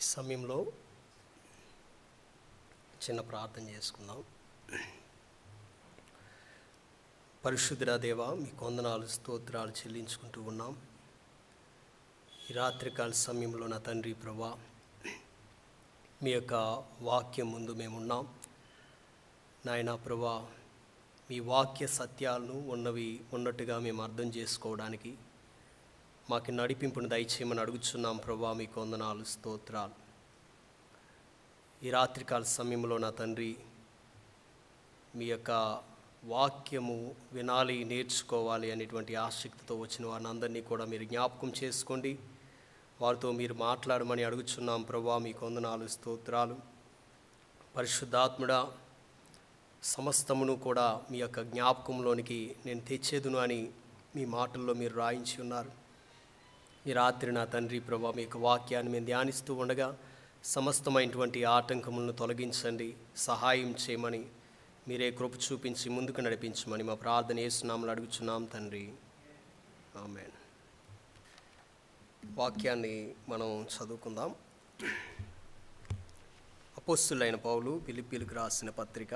సమయంలో చిన్న ప్రార్థన చేసుకుందాం. పరిశుద్ధ దేవా, మీకు వందనాలు స్తోత్రాలు చెల్లించుకుంటూ ఉన్నాం. ఈ రాత్రికాల సమయంలో నా తండ్రి ప్రభువా, మీ యొక్క వాక్యం ముందు మేమున్నాం. నాయనా ప్రభువా, మీ వాక్య సత్యాలను ఉన్నట్టుగా మేము అర్థం చేసుకోవడానికి మాకు నడిపింపును దయచేయమని అడుగుచున్నాం. ప్రభువా, మీకు వందనాలు స్తోత్రాలు. ఈ రాత్రికాల సమయంలో నా తండ్రి, మీ యొక్క వాక్యము వినాలి, నేర్చుకోవాలి అనేటువంటి ఆసక్తితో వచ్చిన వారిని అందరినీ కూడా మీరు జ్ఞాపకం చేసుకోండి. వారితో మీరు మాట్లాడమని అడుగుచున్నాం. ప్రభువా, మీకు వందనాలు స్తోత్రాలు. పరిశుద్ధాత్ముడా, సమస్తమును కూడా మీ యొక్క జ్ఞాపకంలోనికి నేను తెచ్చేదును అని మీ మాటల్లో మీరు రాయించి ఉన్నారు. ఈ రాత్రి నా తండ్రి ప్రభువా, మీ యొక్క వాక్యాన్ని మేము ధ్యానిస్తూ ఉండగా సమస్తమైనటువంటి ఆటంకములను తొలగించండి, సహాయం చేయమని మీరే కృప చూపించి ముందుకు నడిపించమని మా ప్రార్థన యేసునామములో అడుగుచున్నాం తండ్రి, ఆమేన్. వాక్యాన్ని మనం చదువుకుందాం. అపోస్తలుడైన పౌలు ఫిలిప్పీయులకు రాసిన పత్రిక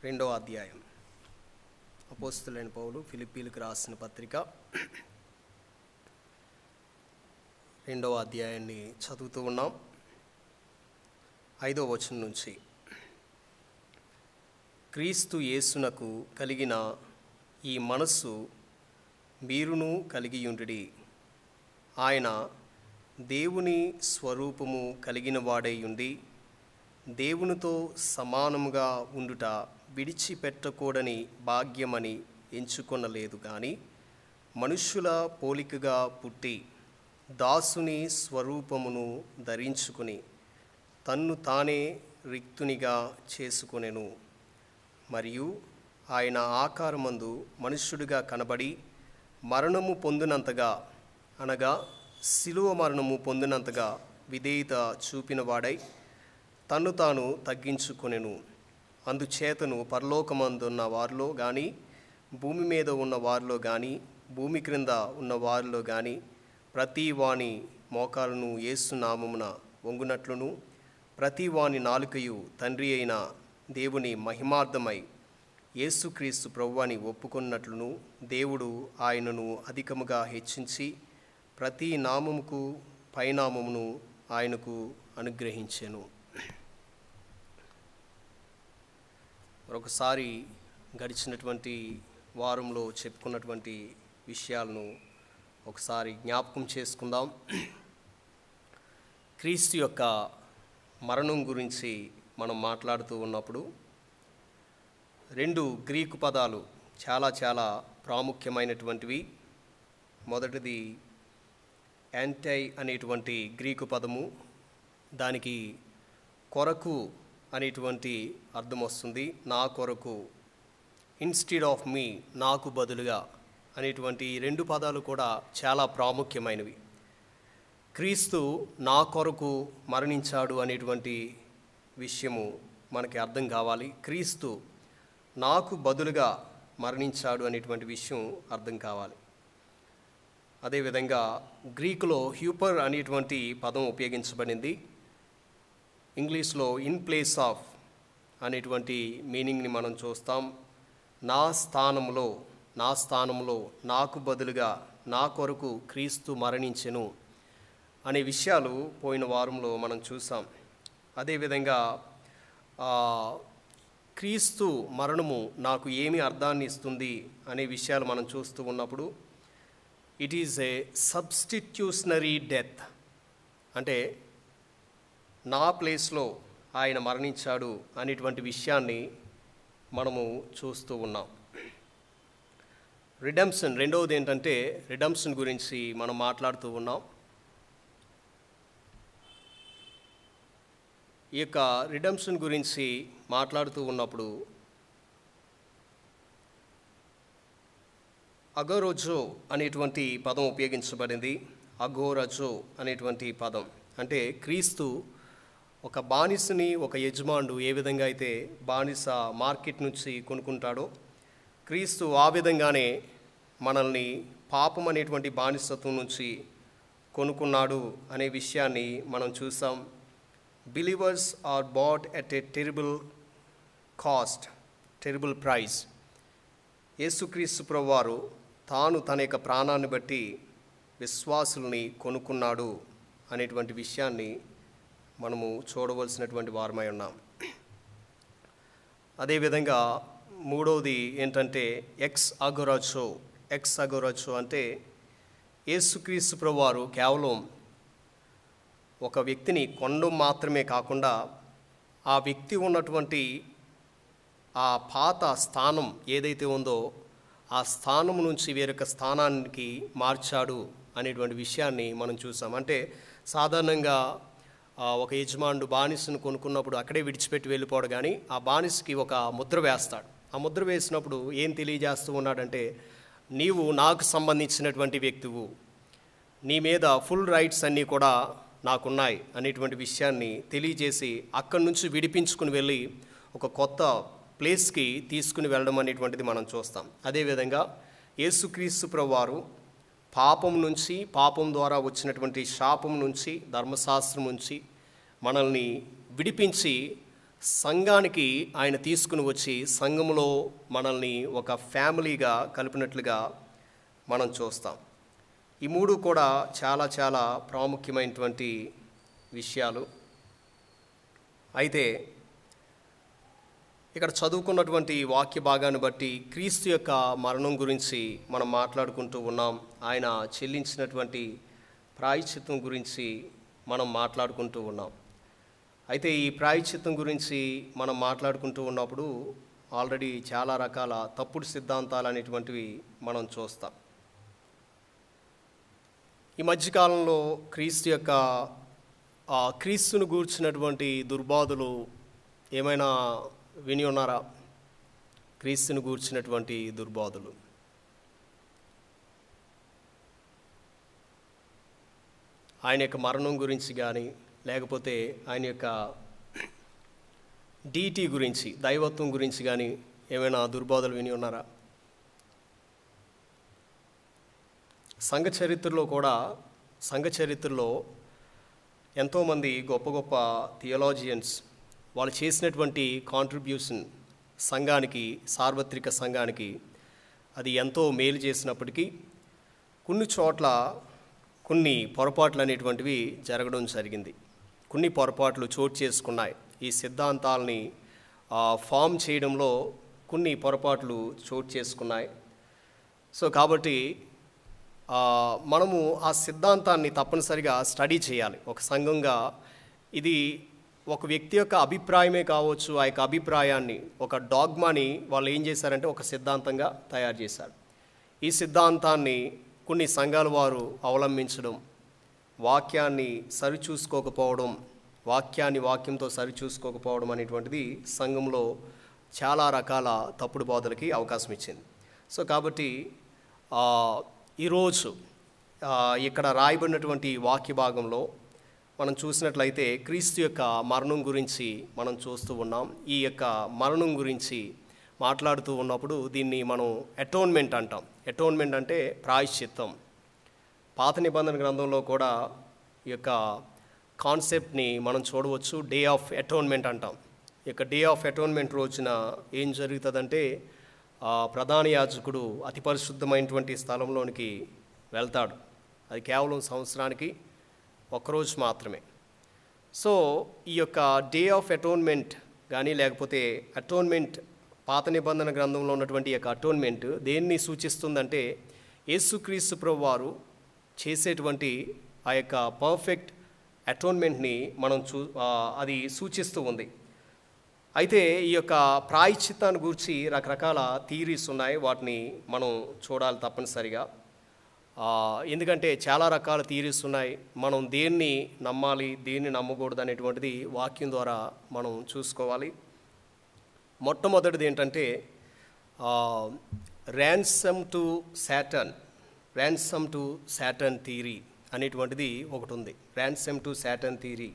2వ అధ్యాయం. అపోస్తలుడైన పౌలు ఫిలిప్పీయులకు రాసిన పత్రిక 2వ అధ్యాయాన్ని చదువుతూ ఉన్నాం. 5వ వచనం నుంచి. క్రీస్తు యేసునకు కలిగిన ఈ మనస్సు మీరును కలిగియుండుడి. ఆయన దేవుని స్వరూపము కలిగిన వాడై ఉండి దేవునితో సమానముగా ఉండుట విడిచిపెట్టకూడని భాగ్యమని ఎంచుకొనలేదు కానీ మనుష్యుల పోలికగా పుట్టి దాసుని స్వరూపమును ధరించుకుని తన్ను తానే రిక్తునిగా చేసుకొనెను. మరియు ఆయన ఆకారమందు మనుష్యుడిగా కనబడి మరణము పొందినంతగా, అనగా శిలువ మరణము పొందినంతగా విధేయత చూపినవాడై తన్ను తాను తగ్గించుకొనెను. అందుచేతను పరలోకమందున్న వారిలో కానీ, భూమి మీద ఉన్న వారిలో కానీ, భూమి క్రింద ఉన్న వారిలో కానీ ప్రతి వాని మోకాలను యేసు నామమున వంగునట్లును, ప్రతి వాని నాలుకయు తండ్రి అయిన దేవుని మహిమార్థమై యేసుక్రీస్తు ప్రభువుని ఒప్పుకొన్నట్లును దేవుడు ఆయనను అధికముగా హెచ్చించి ప్రతి నామముకు పైనామమును ఆయనకు అనుగ్రహించెను. మరొకసారి గడిచినటువంటి వారంలో చెప్పుకున్నటువంటి విషయాలను ఒకసారి జ్ఞాపకం చేసుకుందాం. క్రీస్తు యొక్క మరణం గురించి మనం మాట్లాడుతూ ఉన్నప్పుడు 2 గ్రీకు పదాలు చాలా ప్రాముఖ్యమైనటువంటివి. మొదటిది యాంటై అనేటువంటి గ్రీకు పదము, దానికి కొరకు అనేటువంటి అర్థం వస్తుంది. నా కొరకు, ఇన్స్టెడ్ ఆఫ్ మీ, నాకు బదులుగా అనేటువంటి 2 పదాలు కూడా చాలా ప్రాముఖ్యమైనవి. క్రీస్తు నా కొరకు మరణించాడు అనేటువంటి విషయము మనకి అర్థం కావాలి. క్రీస్తు నాకు బదులుగా మరణించాడు అనేటువంటి విషయం అర్థం కావాలి. అదేవిధంగా గ్రీకులో హ్యూపర్ అనేటువంటి పదం ఉపయోగించబడింది. ఇంగ్లీష్లో ఇన్ ప్లేస్ ఆఫ్ అనేటువంటి మీనింగ్ని మనం చూస్తాం. నా స్థానంలో నాకు బదులుగా నా కొరకు క్రీస్తు మరణించెను అనే విషయాలు పోయిన వారంలో మనం చూసాం. అదేవిధంగా క్రీస్తు మరణము నాకు ఏమి అర్థాన్ని ఇస్తుంది అనే విషయాలు మనం చూస్తూ ఉన్నప్పుడు ఇట్ ఈజ్ ఏ సబ్స్టిట్యూషనరీ డెత్, అంటే నా ప్లేస్లో ఆయన మరణించాడు అనేటువంటి విషయాన్ని మనము చూస్తూ ఉన్నాం. రిడెంప్షన్, రెండవది ఏంటంటే రిడెంప్షన్ గురించి మనం మాట్లాడుతూ ఉన్నాం. ఈ యొక్క రిడెంప్షన్ గురించి మాట్లాడుతూ ఉన్నప్పుడు అగోరజో అనేటువంటి పదం ఉపయోగించబడింది. అగోరజో అనేటువంటి పదం అంటే క్రీస్తు ఒక బానిసని ఒక యజమానుడు ఏ విధంగా అయితే బానిస మార్కెట్ నుంచి కొనుక్కుంటాడో, క్రీస్తు ఆ విధంగానే మనల్ని పాపం అనేటువంటి బానిసత్వం నుంచి కొనుక్కున్నాడు అనే విషయాన్ని మనం చూసాం. Believers are bought at a terrible cost, terrible price. యేసుక్రీస్తు ప్రభువారు తాను తన యొక్క ప్రాణాన్ని బట్టి విశ్వాసుల్ని కొనుక్కున్నాడు అనేటువంటి విషయాన్ని మనము చూడవలసినటువంటి వారమై ఉన్నాం. అదేవిధంగా మూడవది ఏంటంటే ఎక్స్ అగోరాచో అంటే యేసుక్రీస్తు ప్రభువారు కేవలం ఒక వ్యక్తిని కొనడం మాత్రమే కాకుండా ఆ వ్యక్తి ఉన్నటువంటి ఆ పాత స్థానం ఏదైతే ఉందో ఆ స్థానం నుంచి వేరొక స్థానానికి మార్చాడు అనేటువంటి విషయాన్ని మనం చూసాం. అంటే సాధారణంగా ఒక యజమానుడు బానిసను కొనుక్కున్నప్పుడు అక్కడే విడిచిపెట్టి వెళ్ళిపోవడం, కానీ ఆ బానిసకి ఒక ముద్ర వేస్తాడు. ఆ ముద్ర వేసినప్పుడు ఏం తెలియజేస్తూ ఉన్నాడంటే, నీవు నాకు సంబంధించినటువంటి వ్యక్తివు, నీ మీద ఫుల్ రైట్స్ అన్నీ కూడా నాకున్నాయి అనేటువంటి విషయాన్ని తెలియజేసి అక్కడి నుంచి విడిపించుకుని వెళ్ళి ఒక కొత్త ప్లేస్కి తీసుకుని వెళ్ళడం అనేటువంటిది మనం చూస్తాం. అదేవిధంగా యేసుక్రీస్తు ప్రభువారు పాపం ద్వారా వచ్చినటువంటి శాపం నుంచి, ధర్మశాస్త్రం నుంచి మనల్ని విడిపించి సంఘానికి ఆయన తీసుకుని వచ్చి సంఘంలో మనల్ని ఒక ఫ్యామిలీగా కలిపినట్లుగా మనం చూస్తాం. ఈ మూడు కూడా చాలా చాలా ప్రాముఖ్యమైనటువంటి విషయాలు. అయితే ఇక్కడ చదువుకున్నటువంటి వాక్య భాగాన్ని బట్టి క్రీస్తు యొక్క మరణం గురించి మనం మాట్లాడుకుంటూ ఉన్నాం. ఆయన చెల్లించినటువంటి ప్రాయశ్చిత్తం గురించి మనం మాట్లాడుకుంటూ ఉన్నాం. అయితే ఈ ప్రాయశ్చిత్తం గురించి మనం మాట్లాడుకుంటూ ఉన్నప్పుడు ఆల్రెడీ చాలా రకాల తప్పుడు సిద్ధాంతాలు అనేటువంటివి మనం చూస్తాం. ఈ మధ్యకాలంలో క్రీస్తును గూర్చినటువంటి దుర్బోధలు ఏమైనా విని ఉన్నారా? క్రీస్తును గూర్చినటువంటి దుర్బోధలు ఆయన యొక్క మరణం గురించి కానీ, లేకపోతే ఆయన యొక్క డీటీ గురించి, దైవత్వం గురించి కానీ ఏమైనా దుర్బోధలు విని ఉన్నారా? సంఘ చరిత్రలో ఎంతోమంది గొప్ప గొప్ప థియోలాజియన్స్ వాళ్ళు చేసినటువంటి కాంట్రిబ్యూషన్ సంఘానికి, సార్వత్రిక సంఘానికి అది ఎంతో మేలు చేసినప్పటికీ కొన్ని చోట్ల కొన్ని పొరపాట్లు అనేటువంటివి జరగడం జరిగింది. కొన్ని పొరపాట్లు చోటు చేసుకున్నాయి. ఈ సిద్ధాంతాలని ఫామ్ చేయడంలో కొన్ని పొరపాట్లు చోటు చేసుకున్నాయి. సో కాబట్టి మనము ఆ సిద్ధాంతాన్ని తప్పనిసరిగా స్టడీ చేయాలి. ఒక సంఘంగా ఇది ఒక వ్యక్తి యొక్క అభిప్రాయమే కావచ్చు. ఆ యొక్క అభిప్రాయాన్ని, ఒక డాగ్మాని వాళ్ళు ఏం చేశారంటే ఒక సిద్ధాంతంగా తయారు చేశారు. ఈ సిద్ధాంతాన్ని కొన్ని సంఘాల వారు అవలంబించడం, వాక్యాన్ని సరిచూసుకోకపోవడం, వాక్యంతో సరిచూసుకోకపోవడం అనేటువంటిది సంఘంలో చాలా రకాల తప్పుడు బోధలకి అవకాశం ఇచ్చింది. సో కాబట్టి ఈరోజు ఇక్కడ రాయబడినటువంటి వాక్య భాగంలో మనం చూసినట్లయితే క్రీస్తు యొక్క మరణం గురించి మనం చూస్తూ ఉన్నాం. ఈ యొక్క మరణం గురించి మాట్లాడుతూ ఉన్నప్పుడు దీన్ని మనం అటోన్మెంట్ అంటాం. అటోన్మెంట్ అంటే ప్రాయశ్చిత్తం. పాత నిబంధన గ్రంథంలో కూడా ఈ యొక్క కాన్సెప్ట్ని మనం చూడవచ్చు. డే ఆఫ్ అటోన్మెంట్ అంటాం. ఈ యొక్క డే ఆఫ్ అటోన్మెంట్ రోజున ఏం జరుగుతుందంటే ప్రధాన యాజకుడు అతి పరిశుద్ధమైనటువంటి స్థలంలోనికి వెళ్తాడు. అది కేవలం సంవత్సరానికి ఒక్కరోజు మాత్రమే. సో ఈ యొక్క డే ఆఫ్ అటోన్మెంట్ కానీ, లేకపోతే అటోన్మెంట్, పాత నిబంధన గ్రంథంలో ఉన్నటువంటి యొక్క అటోన్మెంట్ దేన్ని సూచిస్తుందంటే యేసుక్రీస్తు ప్రభువారు చేసేటువంటి ఆ యొక్క పర్ఫెక్ట్ అటోన్మెంట్ని అది సూచిస్తూ ఉంది. అయితే ఈ యొక్క ప్రాయశ్చిత్తాన్ని గురించి రకరకాల థియరీస్ ఉన్నాయి. వాటిని మనం చూడాలి తప్పనిసరిగా. ఎందుకంటే చాలా రకాల థియరీస్ ఉన్నాయి. మనం దేన్ని నమ్మాలి, దేన్ని నమ్మకూడదు అనేటువంటిది వాక్యం ద్వారా మనం చూసుకోవాలి. మొట్టమొదటిది ఏంటంటే ర్యాన్సమ్ టు శాటర్న్ థియరీ అనేటువంటిది ఒకటి ఉంది. Ransom to Saturn theory.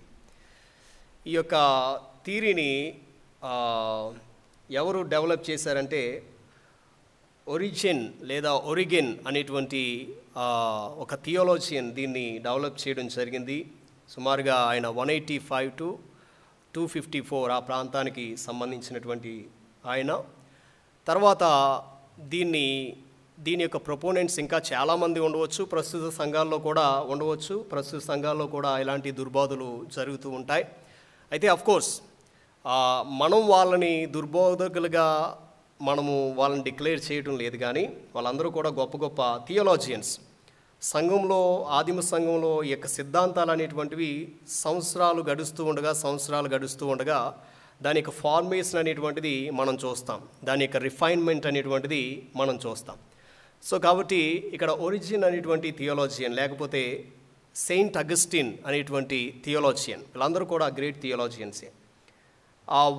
ఈ యొక్క థియరీని ఎవరు డెవలప్ చేశారంటే ఒరిగెన్ అనేటువంటి ఒక థియోలాజియన్ దీన్ని డెవలప్ చేయడం జరిగింది. సుమారుగా ఆయన 185 to 254 ఆ ప్రాంతానికి సంబంధించినటువంటి ఆయన. తర్వాత దీని యొక్క ప్రొపోనెంట్స్ ఇంకా చాలామంది ఉండవచ్చు, ప్రస్తుత సంఘాల్లో కూడా ఉండవచ్చు. ప్రస్తుత సంఘాల్లో కూడా ఇలాంటి దుర్బోధలు జరుగుతూ ఉంటాయి. అయితే అఫ్కోర్స్ మనం వాళ్ళని దుర్బోధకులుగా మనము వాళ్ళని డిక్లేర్ చేయడం లేదు, కానీ వాళ్ళందరూ కూడా గొప్ప గొప్ప థియోలాజియన్స్. సంఘంలో, ఆదిమ సంఘంలో ఈ యొక్క సిద్ధాంతాలు అనేటువంటివి సంవత్సరాలు గడుస్తూ ఉండగా దాని యొక్క ఫార్మేషన్ అనేటువంటిది మనం చూస్తాం, దాని యొక్క రిఫైన్మెంట్ అనేటువంటిది మనం చూస్తాం. సో కాబట్టి ఇక్కడ ఒరిజిన్ అనేటువంటి థియోలాజియన్, లేకపోతే సెయింట్ అగస్టిన్ అనేటువంటి థియోలాజియన్, వీళ్ళందరూ కూడా గ్రేట్ థియోలాజియన్సే.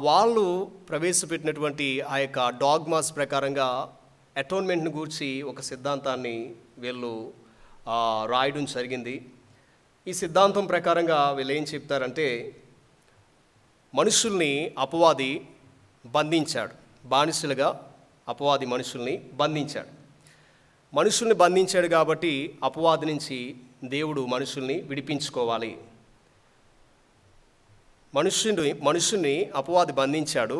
వాళ్ళు ప్రవేశపెట్టినటువంటి ఆ యొక్క డాగ్మాస్ ప్రకారంగా అటోన్మెంట్ని గూర్చి ఒక సిద్ధాంతాన్ని వీళ్ళు రాయడం జరిగింది. ఈ సిద్ధాంతం ప్రకారంగా వీళ్ళు ఏం చెప్తారంటే, మనుషుల్ని అపవాది బంధించాడు, బానిసలుగా అపవాది మనుషుల్ని బంధించాడు కాబట్టి అపవాది నుంచి దేవుడు మనుషుల్ని విడిపించుకోవాలి. మనుషుల్ని అపవాది బంధించాడు,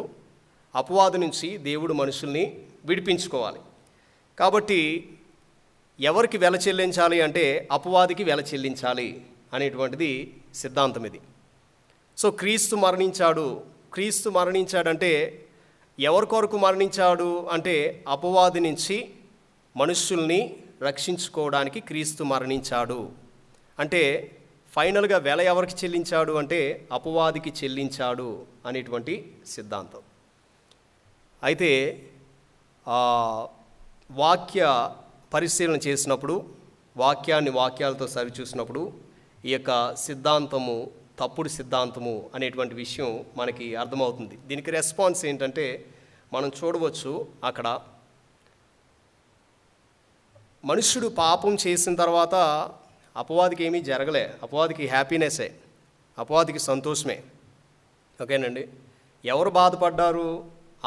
అపవాది నుంచి దేవుడు మనుషుల్ని విడిపించుకోవాలి. కాబట్టి ఎవరికి వెల చెల్లించాలి అంటే అపవాదికి వెల చెల్లించాలి అనేటువంటిది సిద్ధాంతం ఇది. సో క్రీస్తు మరణించాడంటే ఎవరి కొరకు మరణించాడు అంటే అపవాది నుంచి మనుషుల్ని రక్షించుకోవడానికి క్రీస్తు మరణించాడు. అంటే ఫైనల్గా వెల ఎవరికి చెల్లించాడు అంటే అపవాదికి చెల్లించాడు అనేటువంటి సిద్ధాంతం. అయితే వాక్య పరిశీలన చేసినప్పుడు, వాక్యాలతో సరిచూసినప్పుడు ఈ యొక్క సిద్ధాంతము తప్పుడు సిద్ధాంతము అనేటువంటి విషయం మనకి అర్థమవుతుంది. దీనికి రెస్పాన్స్ ఏంటంటే మనం చూడవచ్చు, అక్కడ మనుష్యుడు పాపం చేసిన తర్వాత అపవాదికి ఏమీ జరగలే, అపవాదికి హ్యాపీనెస్సే, అపవాదికి సంతోషమే. ఓకేనండి. ఎవరు బాధపడ్డారు?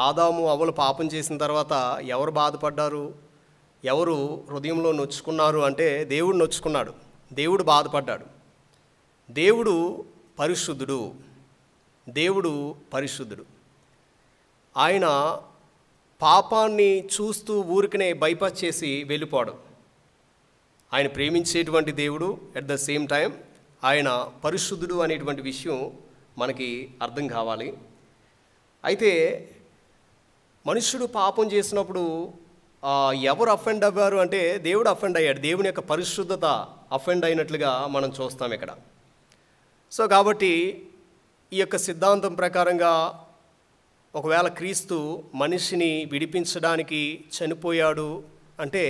ఆదాము అవ్వలు పాపం చేసిన తర్వాత ఎవరు బాధపడ్డారు? ఎవరు హృదయంలో నొచ్చుకున్నారు అంటే దేవుడు నొచ్చుకున్నాడు, దేవుడు బాధపడ్డాడు. దేవుడు పరిశుద్ధుడు. ఆయన పాపాన్ని చూస్తూ ఊరికనే బైపాస్ చేసి వెళ్ళిపోవడం. ఆయన ప్రేమించేటువంటి దేవుడు, అట్ ద సేమ్ టైం ఆయన పరిశుద్ధుడు అనేటువంటి విషయం మనకి అర్థం కావాలి. అయితే మనుష్యుడు పాపం చేసినప్పుడు ఎవరు అఫెండ్ అవ్వారు అంటే దేవుడు అఫెండ్ అయ్యాడు, దేవుని యొక్క పరిశుద్ధత అఫెండ్ అయినట్లుగా మనం చూస్తాం ఇక్కడ. సో కాబట్టి ఈ యొక్క సిద్ధాంతం ప్రకారంగా ఒకవేళ క్రీస్తు మనిషిని విడిపించడానికి చనిపోయాడు అంటే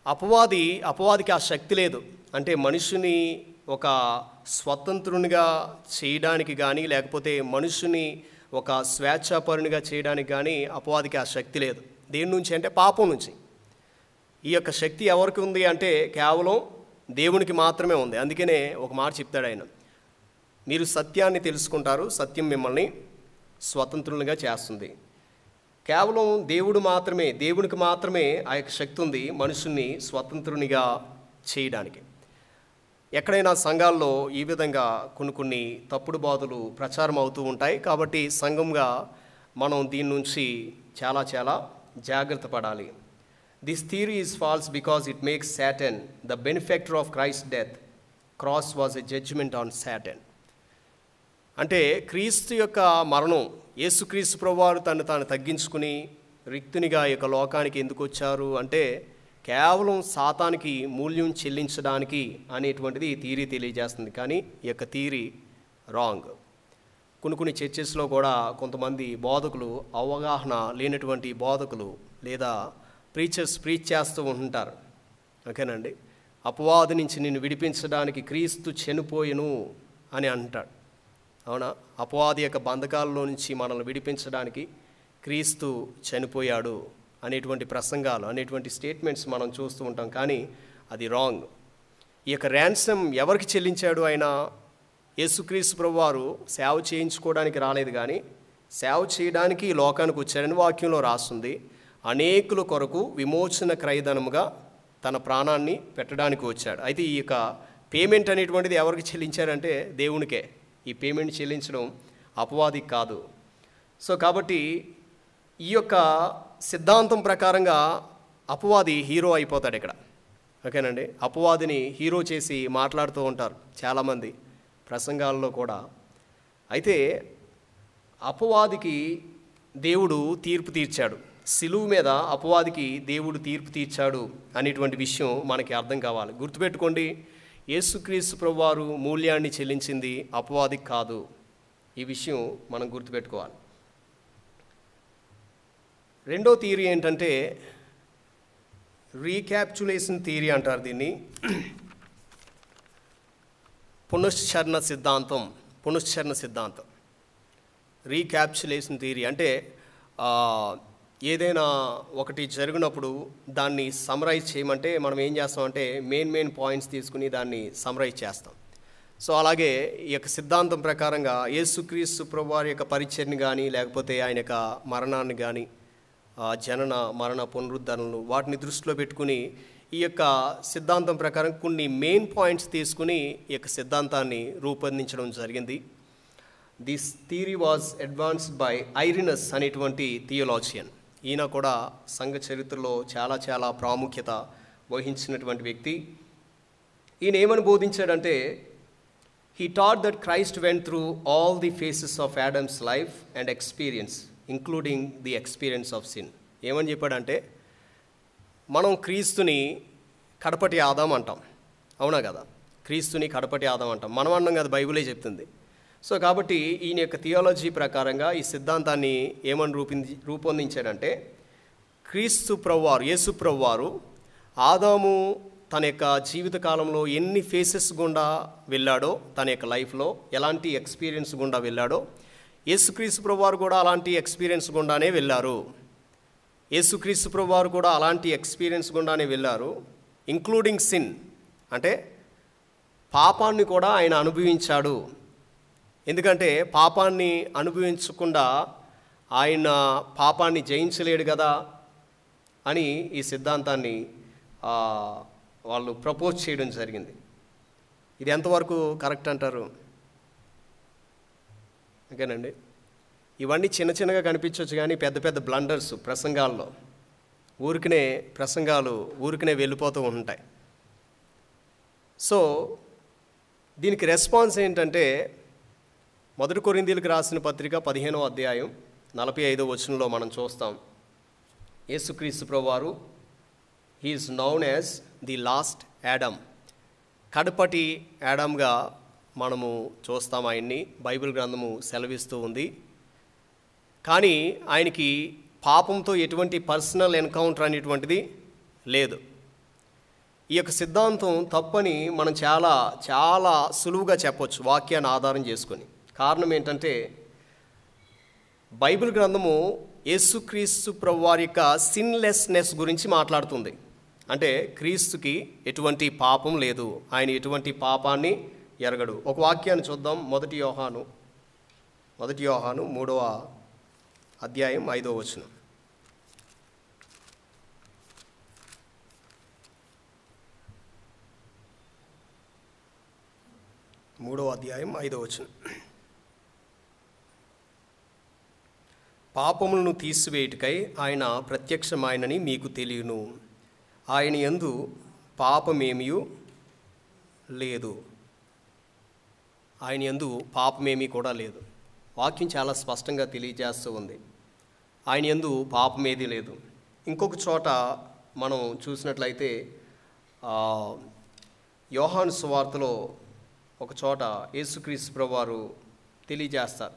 అపవాదికి ఆ శక్తి లేదు. అంటే మనుషుని ఒక స్వతంత్రునిగా చేయడానికి కానీ, లేకపోతే మనుషుని ఒక స్వేచ్ఛాపరునిగా చేయడానికి కానీ అపవాదికి ఆ శక్తి లేదు. దేని నుంచి అంటే పాపం నుంచి. ఈ యొక్క శక్తి ఎవరికి ఉంది అంటే కేవలం దేవునికి మాత్రమే ఉంది. అందుకనే ఒక మాట చెప్తాడు ఆయన, మీరు సత్యాన్ని తెలుసుకుంటారు, సత్యం మిమ్మల్ని స్వతంత్రులుగా చేస్తుంది. కేవలం దేవునికి మాత్రమే ఆ యొక్క శక్తి ఉంది మనుషుల్ని స్వతంత్రునిగా చేయడానికి. ఎక్కడైనా సంఘాల్లో ఈ విధంగా కొన్ని తప్పుడు బోధలు ప్రచారం అవుతూ ఉంటాయి. కాబట్టి సంఘంగా మనం దీని నుంచి చాలా జాగ్రత్త పడాలి. This theory is false because it makes Satan the benefactor of Christ death. Cross was a judgement on Satan. అంటే క్రీస్తు యొక్క మరణం, యేసుక్రీస్తు ప్రభువారు తాను తగ్గించుకుని రిక్తునిగా ఈ యొక్క లోకానికి ఎందుకు వచ్చారు అంటే కేవలం సాతానికి మూల్యం చెల్లించడానికి అనేటువంటిది ఈ థియరీ తెలియజేస్తుంది. కానీ ఈ యొక్క థియరీ రాంగ్. కొన్ని చర్చెస్లో కూడా కొంతమంది బోధకులు, అవగాహన లేనటువంటి బోధకులు లేదా ప్రీచర్స్ ప్రీచ్ చేస్తూ ఉంటారు. ఓకేనండి. అపవాది నుంచి నిన్ను విడిపించడానికి క్రీస్తు చనిపోయెను అని అంటాడు. అవునా? అపవాది యొక్క బంధకాలలో నుంచి మనల్ని విడిపించడానికి క్రీస్తు చనిపోయాడు అనేటువంటి ప్రసంగాలు, అనేటువంటి స్టేట్మెంట్స్ మనం చూస్తూ ఉంటాం. కానీ అది రాంగ్. ఈ యొక్క ర్యాన్సమ్ ఎవరికి చెల్లించాడు? ఆయన యేసుక్రీస్తు ప్రభువారు సేవ చేయించుకోవడానికి రాలేదు, కానీ సేవ చేయడానికి ఈ లోకానికి వచ్చాడని వాక్యంలో రాస్తుంది. అనేకుల కొరకు విమోచన క్రయధనముగా తన ప్రాణాన్ని పెట్టడానికి వచ్చాడు. అయితే ఈ యొక్క పేమెంట్ అనేటువంటిది ఎవరికి చెల్లించారంటే దేవునికే. ఈ పేమెంట్ చెల్లించడం అపవాదికి కాదు. సో కాబట్టి ఈ యొక్క సిద్ధాంతం ప్రకారంగా అపవాది హీరో అయిపోతాడు ఇక్కడ. ఓకేనండి. అపవాదిని హీరో చేసి మాట్లాడుతూ ఉంటారు చాలామంది ప్రసంగాల్లో కూడా. అయితే అపవాదికి దేవుడు తీర్పు తీర్చాడు, సిలువు మీద అపవాదికి దేవుడు తీర్పు తీర్చాడు అనేటువంటి విషయం మనకి అర్థం కావాలి. గుర్తుపెట్టుకోండి, యేసుక్రీస్తు ప్రభువారు మూల్యాన్ని చెల్లించింది అపవాదికి కాదు. ఈ విషయం మనం గుర్తుపెట్టుకోవాలి. రెండో థియరీ ఏంటంటే రీక్యాప్చులేషన్ థియరీ అంటారు దీన్ని. పునశ్చరణ సిద్ధాంతం రీక్యాప్చులేషన్ థియరీ అంటే ఏదైనా ఒకటి జరిగినప్పుడు దాన్ని సమ్మరైజ్ చేయమంటే మనం ఏం చేస్తామంటే మెయిన్ పాయింట్స్ తీసుకుని దాన్ని సమ్మరైజ్ చేస్తాం. సో అలాగే ఈ యొక్క సిద్ధాంతం ప్రకారంగా యేసుక్రీస్తు ప్రభువారి యొక్క పరిచర్ని కానీ లేకపోతే ఆయన యొక్క మరణాన్ని కానీ జనన మరణ పునరుద్ధరణలు వాటిని దృష్టిలో పెట్టుకుని ఈ యొక్క సిద్ధాంతం ప్రకారం కొన్ని మెయిన్ పాయింట్స్ తీసుకుని ఈ యొక్క సిద్ధాంతాన్ని రూపొందించడం జరిగింది. This theory was advanced by Irenaeus అనేటువంటి థియోలాజియన్. ఈయన కూడా సంఘ చరిత్రలో చాలా ప్రాముఖ్యత వహించినటువంటి వ్యక్తి. ఈయన ఏమని బోధించాడంటే he taught that Christ went through all the phases of Adam's life and experience including the experience of sin. ఏమని చెప్పాడంటే మనం క్రీస్తుని కడపటి ఆదాం అంటాం, అవునా కదా? క్రీస్తుని కడపటి ఆదాం అంటాం, మనం అన్నాం కదా, బైబిలే చెప్తుంది. సో కాబట్టి ఈయన యొక్క థియాలజీ ప్రకారంగా ఈ సిద్ధాంతాన్ని ఏమని రూపొందించాడంటే క్రీస్తు ప్రభువారు యేసు ప్రభువారు ఆదాము తన యొక్క జీవితకాలంలో ఎన్ని ఫేసెస్ గుండా వెళ్ళాడో, తన యొక్క లైఫ్లో ఎలాంటి ఎక్స్పీరియన్స్ గుండా వెళ్ళాడో యేసుక్రీస్తు ప్రభువారు కూడా అలాంటి ఎక్స్పీరియన్స్ గుండానే వెళ్ళారు. యేసుక్రీస్తు ప్రభువారు కూడా అలాంటి ఎక్స్పీరియన్స్ గుండానే వెళ్ళారు, ఇంక్లూడింగ్ సిన్ అంటే పాపాన్ని కూడా ఆయన అనుభవించాడు. ఎందుకంటే పాపాన్ని అనుభవించకుండా ఆయన పాపాన్ని జయించలేడు కదా అని ఈ సిద్ధాంతాన్ని వాళ్ళు ప్రపోజ్ చేయడం జరిగింది. ఇది ఎంతవరకు కరెక్ట్ అంటారు? ఓకేనండి. ఇవన్నీ చిన్నగా కనిపించవచ్చు కానీ పెద్ద బ్లండర్స్ ప్రసంగాల్లో ఊరికనే వెళ్ళిపోతూ ఉంటాయి. సో దీనికి రెస్పాన్స్ ఏంటంటే 1 కొరింథీయులకు రాసిన పత్రిక 15వ అధ్యాయం 45వ వచనంలో మనం చూస్తాం. యేసుక్రీస్తు ప్రభువారు he is noun as the last Adam, కడపటి యాడమ్గా మనము చూస్తాం. ఆయన్ని బైబిల్ గ్రంథము సెలవిస్తూ ఉంది. కానీ ఆయనకి పాపంతో ఎటువంటి పర్సనల్ ఎన్కౌంటర్ అనేటువంటిది లేదు. ఈ యొక్క సిద్ధాంతం తప్పని మనం చాలా సులువుగా చెప్పొచ్చు వాక్యాన్ని ఆధారం చేసుకొని. కారణం ఏంటంటే బైబిల్ గ్రంథము యేసుక్రీస్తు ప్రభువారి యొక్క సిన్లెస్నెస్ గురించి మాట్లాడుతుంది. అంటే క్రీస్తుకి ఎటువంటి పాపం లేదు, ఆయన ఎటువంటి పాపాన్ని ఎరగడు. ఒక వాక్యాన్ని చూద్దాం. మొదటి యోహాను 3వ అధ్యాయం 5వ వచనం. మూడవ అధ్యాయం 5వ వచనం. పాపములను తీసివేయుటకై ఆయన ప్రత్యక్షమాయనని మీకు తెలియను, ఆయన యందు పాపమేమియూ లేదు. ఆయన యందు పాపమేమీ కూడా లేదు. వాక్యం చాలా స్పష్టంగా తెలియజేస్తూ ఉంది, ఆయన యందు పాపమేది లేదు. ఇంకొక చోట మనం చూసినట్లయితే యోహాను సువార్తలో ఒక చోట యేసుక్రీస్తు ప్రభువారు తెలియజేస్తారు.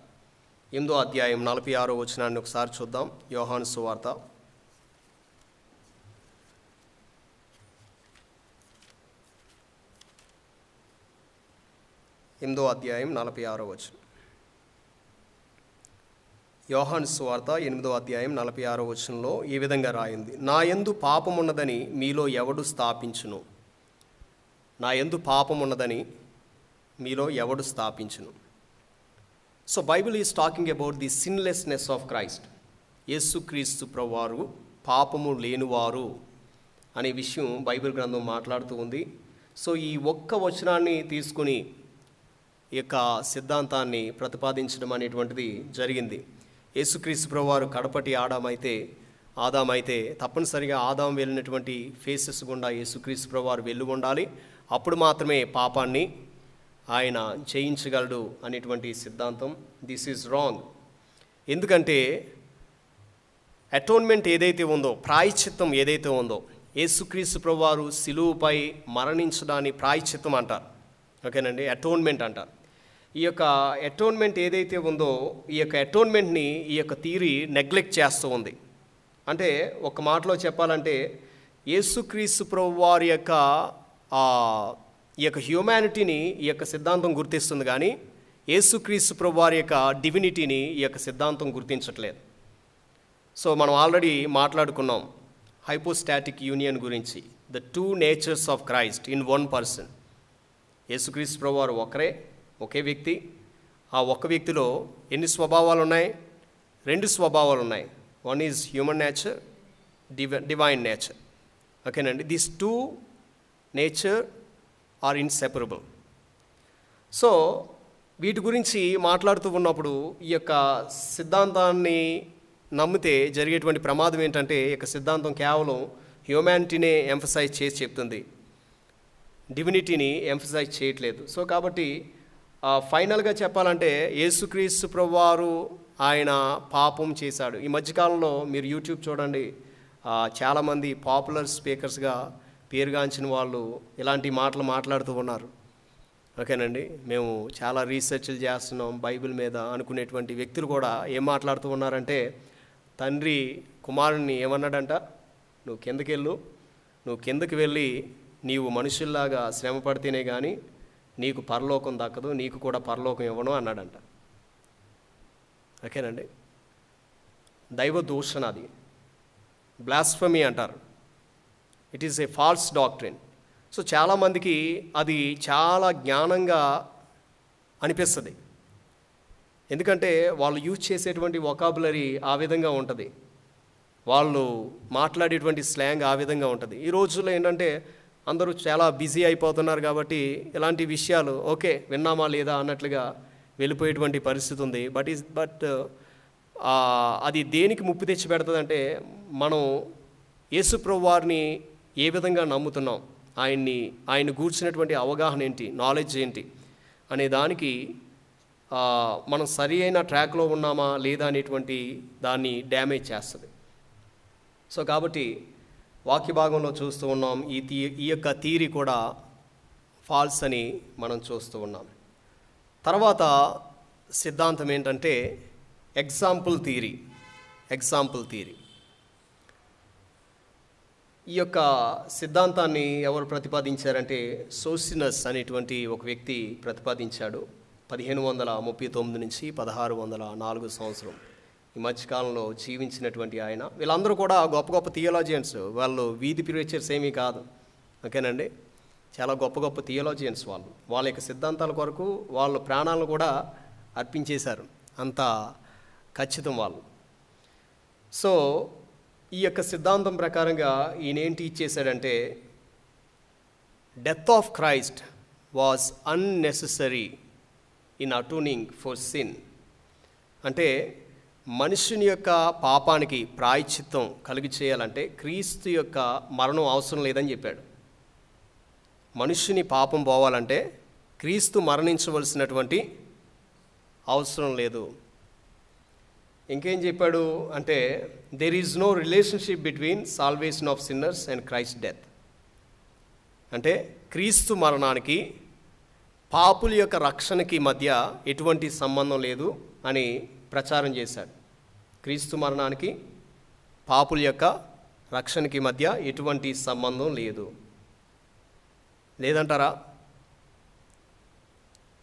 8వ అధ్యాయం 46వ వచనాన్ని ఒకసారి చూద్దాం. యోహాను సువార్త 8వ అధ్యాయం 46వ వచనం. యోహాను సువార్త 8వ అధ్యాయం 46వ వచనంలో ఈ విధంగా రాయింది, నా యందు పాపమున్నదని మీలో ఎవడు స్థాపించును. నా యందు పాపమున్నదని మీలో ఎవడు స్థాపించును. So Bible is talking about the sinlessness of Christ. యేసుక్రీస్తు ప్రభువారు పాపము లేనివారు అనే విషయం బైబిల్ గ్రంథం మాట్లాడుతూ ఉంది. సో ఈ ఒక్క వచనాన్ని తీసుకుని ఈ యొక్క సిద్ధాంతాన్ని ప్రతిపాదించడం అనేటువంటిది జరిగింది. యేసుక్రీస్తు ప్రభువారు కడపటి ఆదామైతే తప్పనిసరిగా ఆదాం వెళ్ళినటువంటి ఫేసెస్ గుండా యేసుక్రీస్తు ప్రభువారు వెళ్ళి ఉండాలి. అప్పుడు మాత్రమే పాపాన్ని ఆయన జయించగలడు అనేటువంటి సిద్ధాంతం. This is wrong. ఎందుకంటే అటోన్మెంట్ ఏదైతే ఉందో, ప్రాయశ్చిత్తం ఏదైతే ఉందో, యేసుక్రీస్తు ప్రభువారు సిలువపై మరణించడాన్ని ప్రాయశ్చిత్తం అంటారు. ఓకేనండి, అటోన్మెంట్ అంటారు. ఈ యొక్క అటోన్మెంట్ ఏదైతే ఉందో, ఈ యొక్క అటోన్మెంట్ని ఈ యొక్క థియరీ నెగ్లెక్ట్ చేస్తూ ఉంది. అంటే ఒక మాటలో చెప్పాలంటే యేసుక్రీస్తు ప్రభువారి యొక్క ఈ యొక్క హ్యూమానిటీని ఈ యొక్క సిద్ధాంతం గుర్తిస్తుంది, కానీ యేసుక్రీస్తు ప్రభువారి యొక్క డివినిటీని ఈ యొక్క సిద్ధాంతం గుర్తించట్లేదు. సో మనం ఆల్రెడీ మాట్లాడుకున్నాం హైపోస్టాటిక్ యూనియన్ గురించి, the two natures of Christ in one person. యేసుక్రీస్తు ప్రభువారు ఒకే వ్యక్తి. ఆ ఒక్క వ్యక్తిలో ఎన్ని స్వభావాలు ఉన్నాయి? 2 స్వభావాలు ఉన్నాయి. One is human nature, divine nature. ఓకేనండి, these two nature are inseparable. So వీటి గురించి మాట్లాడుతూ ఉన్నప్పుడు ఈ యొక్క సిద్ధాంతాన్ని నమ్మితే జరిగేటువంటి ప్రమాదం ఏంటంటే, ఈ యొక్క సిద్ధాంతం కేవలం హ్యూమానిటీనే ఎంఫసైజ్ చేసి చెప్తుంది, డివినిటీని ఎంఫసైజ్ చేయట్లేదు. సో కాబట్టి ఫైనల్గా చెప్పాలంటే యేసుక్రీస్తు ప్రభువారు ఆయన పాపం చేశాడు. ఈ మధ్యకాలంలో మీరు యూట్యూబ్ చూడండి, చాలామంది పాపులర్ స్పీకర్స్గా పేరుగాంచిన వాళ్ళు ఇలాంటి మాటలు మాట్లాడుతూ ఉన్నారు. ఓకేనండి, మేము చాలా రీసెర్చ్లు చేస్తున్నాం బైబిల్ మీద అనుకునేటువంటి వ్యక్తులు కూడా ఏం మాట్లాడుతూ ఉన్నారంటే, తండ్రి కుమారుణ్ణి ఏమన్నాడంట, నువ్వు కిందకి వెళ్ళి నీవు మనుషుల్లాగా శ్రమ పడితేనే కానీ నీకు పరలోకం దక్కదు, నీకు కూడా పరలోకం ఇవ్వను అన్నాడంట. ఓకేనండి, దైవ దూషణ, అది బ్లాస్ఫమీ అంటారు. It is a falls doctrine. So చాలామందికి అది చాలా జ్ఞానంగా అనిపిస్తుంది, ఎందుకంటే వాళ్ళు యూజ్ చేసేటువంటి వొకాబులరీ ఆ విధంగా ఉంటుంది, వాళ్ళు మాట్లాడేటువంటి స్లాంగ్ ఆ విధంగా ఉంటుంది. ఈ రోజుల్లో ఏంటంటే అందరూ చాలా బిజీ అయిపోతున్నారు కాబట్టి ఇలాంటి విషయాలు ఓకే విన్నామా లేదా అన్నట్లుగా వెళ్ళిపోయేటువంటి పరిస్థితి ఉంది. బట్ అది దేనికి ముప్పు తెచ్చి పెడుతుందంటే, మనం యేసు ప్రభువారిని ఏ విధంగా నమ్ముతున్నాం, ఆయన్ని గూర్చినటువంటి అవగాహన ఏంటి, నాలెడ్జ్ ఏంటి అనే దానికి మనం సరి అయిన ట్రాక్లో ఉన్నామా లేదా అనేటువంటి దాన్ని డ్యామేజ్ చేస్తుంది. సో కాబట్టి వాక్య భాగంలో చూస్తూ ఉన్నాం, ఈ యొక్క థియరీ కూడా ఫాల్స్ అని మనం చూస్తూ ఉన్నాం. తర్వాత సిద్ధాంతం ఏంటంటే ఎగ్జాంపుల్ థియరీ. ఈ యొక్క సిద్ధాంతాన్ని ఎవరు ప్రతిపాదించారంటే సోసినస్ అనేటువంటి ఒక వ్యక్తి ప్రతిపాదించాడు. 1539 నుంచి 1604 సంవత్సరం ఈ మధ్యకాలంలో జీవించినటువంటి ఆయన. వీళ్ళందరూ కూడా గొప్ప గొప్ప థియోలాజియన్స్, వాళ్ళు వీధి ప్రీచర్స్ ఏమీ కాదు. ఓకేనండి, చాలా గొప్ప గొప్ప థియోలాజియన్స్. వాళ్ళ యొక్క సిద్ధాంతాల కొరకు వాళ్ళ ప్రాణాలను కూడా అర్పించేశారు, అంత ఖచ్చితం వాళ్ళు. సో ఈ యొక్క సిద్ధాంతం ప్రకారంగా ఈయన ఏంటి ఇచ్చేశాడంటే, death of Christ was unnecessary in atoning for sin. అంటే మనుషుని యొక్క పాపానికి ప్రాయశ్చిత్తం కలిగి చేయాలంటే క్రీస్తు యొక్క మరణం అవసరం లేదని చెప్పాడు. మనుషుని పాపం పోవాలంటే క్రీస్తు మరణించవలసినటువంటి అవసరం లేదు. ఇంకేం చెప్పాడు అంటే, there is no relationship between salvation of sinners and Christ death. అంటే క్రీస్తు మరణానికి పాపుల యొక్క రక్షణకి మధ్య ఎటువంటి సంబంధం లేదు అని ప్రచారం చేశాడు. క్రీస్తు మరణానికి పాపుల యొక్క రక్షణకి మధ్య ఎటువంటి సంబంధం లేదంటారా?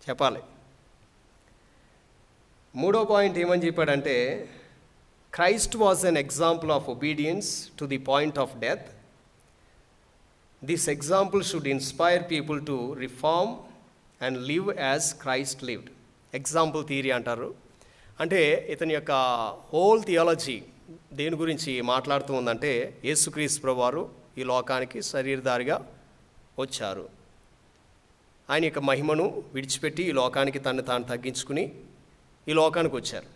చెప్పాలి. మూడో పాయింట్ ఏమని చెప్పాడంటే, Christ was an example of obedience to the point of death. This example should inspire people to reform and live as Christ lived. Example theory అంటారు. అంటే ఇతని యొక్క హోల్ థియాలజీ దేని గురించి మాట్లాడుతూ ఉందంటే, యేసుక్రీస్తు ప్రభువారు ఈ లోకానికి శరీరధారిగా వచ్చారు. ఆయన యొక్క మహిమను విడిచిపెట్టి ఈ లోకానికి తను తాను తగ్గించుకుని ఈ లోకానికి వచ్చారు.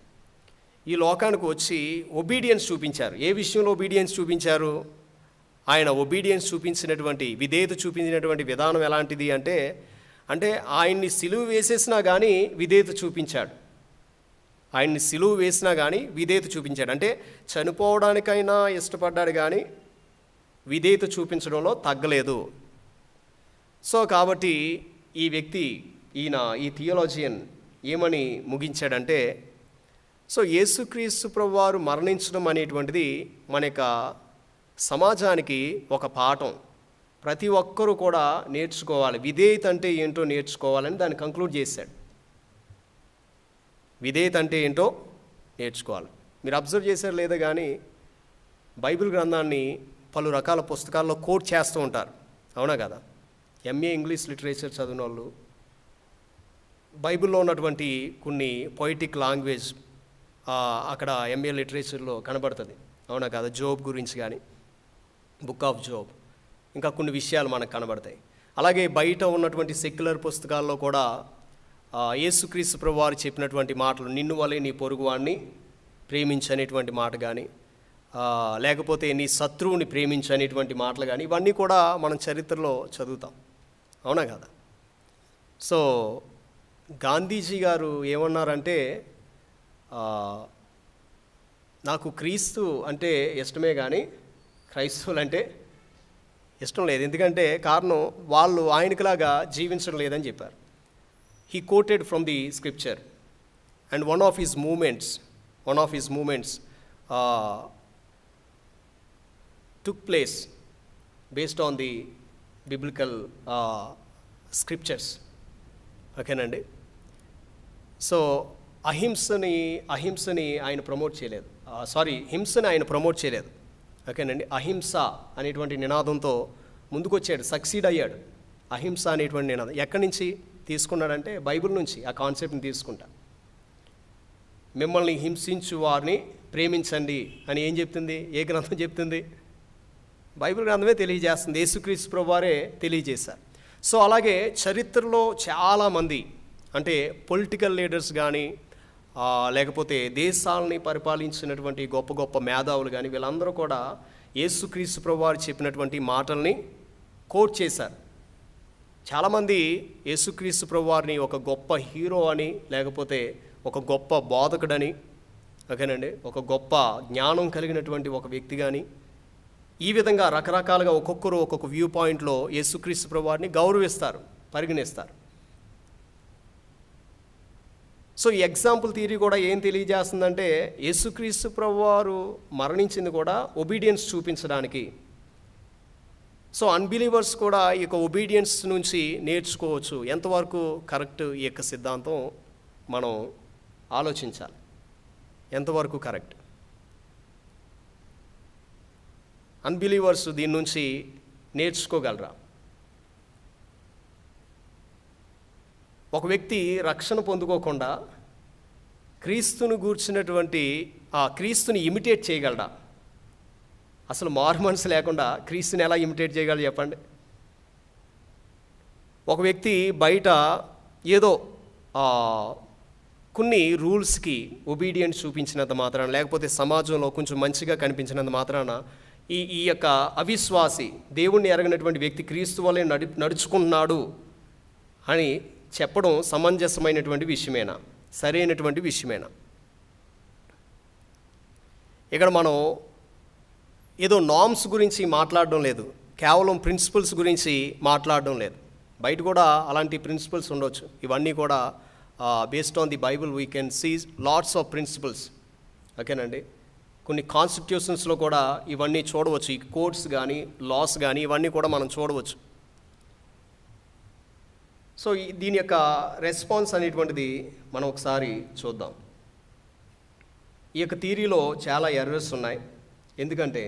ఈ లోకానికి వచ్చి ఒబీడియన్స్ చూపించారు. ఏ విషయంలో ఒబీడియన్స్ చూపించారు? ఆయన ఒబీడియన్స్ చూపించినటువంటి, విధేయత చూపించినటువంటి విధానం ఎలాంటిది అంటే ఆయన్ని సిలువ వేసేసినా కానీ విధేయత చూపించాడు. ఆయన్ని సిలువ వేసినా కానీ విధేయత చూపించాడు. అంటే చనిపోవడానికైనా ఇష్టపడ్డాడు కానీ విధేయత చూపించడంలో తగ్గలేదు. సో కాబట్టి ఈ వ్యక్తి, ఈ థియోలాజియన్ ఏమని ముగించాడంటే, సో యేసుక్రీస్తు ప్రభువారు మరణించడం అనేటువంటిది మన యొక్క సమాజానికి ఒక పాఠం. ప్రతి ఒక్కరూ కూడా నేర్చుకోవాలి. విధేయత అంటే ఏంటో నేర్చుకోవాలని దాన్ని కంక్లూడ్ చేశాడు. విధేయత అంటే ఏంటో నేర్చుకోవాలి. మీరు అబ్జర్వ్ చేశారు లేదా కానీ బైబిల్ గ్రంథాన్ని పలు రకాల పుస్తకాల్లో కోట్ చేస్తూ ఉంటారు, అవునా కదా? ఎంఏ ఇంగ్లీష్ లిటరేచర్ చదివిన వాళ్ళు బైబిల్లో ఉన్నటువంటి కొన్ని పొయిటిక్ లాంగ్వేజ్ అక్కడ ఎంఏ లిటరేచర్లో కనబడుతుంది, అవునా కదా? జోబ్ గురించి కానీ, బుక్ ఆఫ్ జోబ్, ఇంకా కొన్ని విషయాలు మనకు కనబడతాయి. అలాగే బయట ఉన్నటువంటి సెక్యులర్ పుస్తకాల్లో కూడా యేసుక్రీస్తు ప్రభువారు చెప్పినటువంటి మాటలు, నిన్ను వలె నీ పొరుగువాడిని ప్రేమించనేటువంటి మాట కానీ, లేకపోతే నీ శత్రువుని ప్రేమించనేటువంటి మాటలు కానీ, ఇవన్నీ కూడా మనం చరిత్రలో చదువుతాం, అవునా కదా? సో గాంధీజీ గారు ఏమన్నారంటే, నాకు క్రీస్తు అంటే ఇష్టమే కానీ క్రైస్తవులు అంటే ఇష్టం లేదు. ఎందుకంటే కారణం వాళ్ళు ఆయనకులాగా జీవించడం లేదని చెప్పారు. He quoted from the scripture, and one of his movements took place based on the biblical scriptures. ఓకేనండి. సో అహింసని ఆయన ప్రమోట్ చేయలేదు, హింసని ఆయన ప్రమోట్ చేయలేదు. ఓకేనండి. అహింస అనేటువంటి నినాదంతో ముందుకొచ్చాడు, సక్సీడ్ అయ్యాడు. అహింస అనేటువంటి నినాదం ఎక్కడి నుంచి తీసుకున్నాడంటే బైబిల్ నుంచి ఆ కాన్సెప్ట్ని తీసుకుంటా. మిమ్మల్ని హింసించు వారిని ప్రేమించండి అని ఏం చెప్తుంది? ఏ గ్రంథం చెప్తుంది? బైబిల్ గ్రంథమే తెలియజేస్తుంది, యేసుక్రీస్తు ప్రభువారే తెలియజేశారు. సో అలాగే చరిత్రలో చాలామంది, అంటే పొలిటికల్ లీడర్స్ కానీ, లేకపోతే దేశాలని పరిపాలించినటువంటి గొప్ప గొప్ప మేధావులు కానీ, వీళ్ళందరూ కూడా యేసుక్రీస్తు ప్రభువారు చెప్పినటువంటి మాటల్ని కోట్ చేశారు. చాలామంది యేసుక్రీస్తు ప్రభువారిని ఒక గొప్ప హీరో అని, లేకపోతే ఒక గొప్ప బోధకుడని, ఓకేనండి, ఒక గొప్ప జ్ఞానం కలిగినటువంటి ఒక వ్యక్తి కానీ, ఈ విధంగా రకరకాలుగా ఒక్కొక్కరు ఒక్కొక్క వ్యూ పాయింట్లో యేసుక్రీస్తు ప్రభువారిని గౌరవిస్తారు, పరిగణిస్తారు. సో ఈ ఎగ్జాంపుల్ థియరీ కూడా ఏం తెలియజేస్తుందంటే, యేసుక్రీస్తు ప్రభువారు మరణించింది కూడా ఒబీడియన్స్ చూపించడానికి. సో అన్బిలీవర్స్ కూడా ఈ యొక్క ఒబీడియన్స్ నుంచి నేర్చుకోవచ్చు. ఎంతవరకు కరెక్ట్ ఈ యొక్క సిద్ధాంతం మనం ఆలోచించాలి, ఎంతవరకు కరెక్ట్. అన్బిలీవర్స్ దీని నుంచి నేర్చుకోగలరా? ఒక వ్యక్తి రక్షణ పొందుకోకుండా క్రీస్తుని గూర్చినటువంటి ఆ క్రీస్తుని ఇమిటేట్ చేయగలడా? అసలు మారు మనసు లేకుండా క్రీస్తుని ఎలా ఇమిటేట్ చేయగలరు చెప్పండి? ఒక వ్యక్తి బయట ఏదో కొన్ని రూల్స్కి ఒబీడియన్స్ చూపించినంత మాత్రాన, లేకపోతే సమాజంలో కొంచెం మంచిగా కనిపించినంత మాత్రాన ఈ యొక్క అవిశ్వాసి, దేవుణ్ణి ఎరగనటువంటి వ్యక్తి క్రీస్తు వల్లే నడుచుకుంటున్నాడు అని చెప్పడం సమంజసమైనటువంటి విషయమేనా? సరైనటువంటి విషయమేనా? ఇక్కడ మనం ఏదో నార్మ్స్ గురించి మాట్లాడడం లేదు, కేవలం ప్రిన్సిపల్స్ గురించి మాట్లాడడం లేదు. బయట కూడా అలాంటి ప్రిన్సిపల్స్ ఉండొచ్చు. ఇవన్నీ కూడా based on the Bible we can see lots of principles. ఓకేనండి. కొన్ని కాన్స్టిట్యూషన్స్లో కూడా ఇవన్నీ చూడవచ్చు. ఈ కోడ్స్ కానీ, లాస్ కానీ, ఇవన్నీ కూడా మనం చూడవచ్చు. సో దీని యొక్క రెస్పాన్స్ అనేటువంటిది మనం ఒకసారి చూద్దాం. ఈ యొక్క థియరీలో చాలా ఎర్రర్స్ ఉన్నాయి. ఎందుకంటే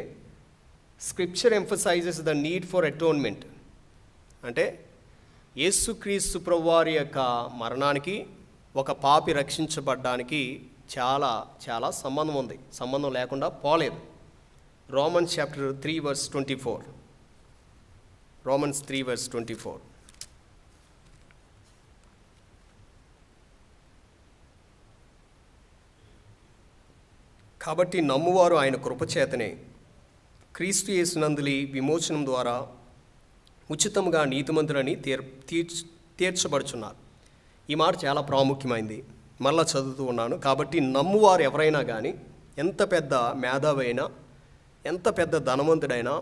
scripture emphasises the need for atonement. అంటే యేసుక్రీస్తు ప్రభువారి యొక్క మరణానికి, ఒక పాపి రక్షించబడ్డానికి చాలా చాలా సంబంధం ఉంది. సంబంధం లేకుండా పోలేదు. Romans chapter 3 verse 24. Romans 3 verse 24. కాబట్టి నమ్మువారు ఆయన కృపచేతనే క్రీస్తు యేసునందులి విమోచనం ద్వారా ఉచితంగా నీతిమంతులని తీర్చబడుచున్నారు. ఈ మాట చాలా ప్రాముఖ్యమైంది. మళ్ళా చదువుతూ ఉన్నాను. కాబట్టి నమ్మువారు ఎవరైనా కానీ, ఎంత పెద్ద మేధావైనా, ఎంత పెద్ద ధనవంతుడైనా,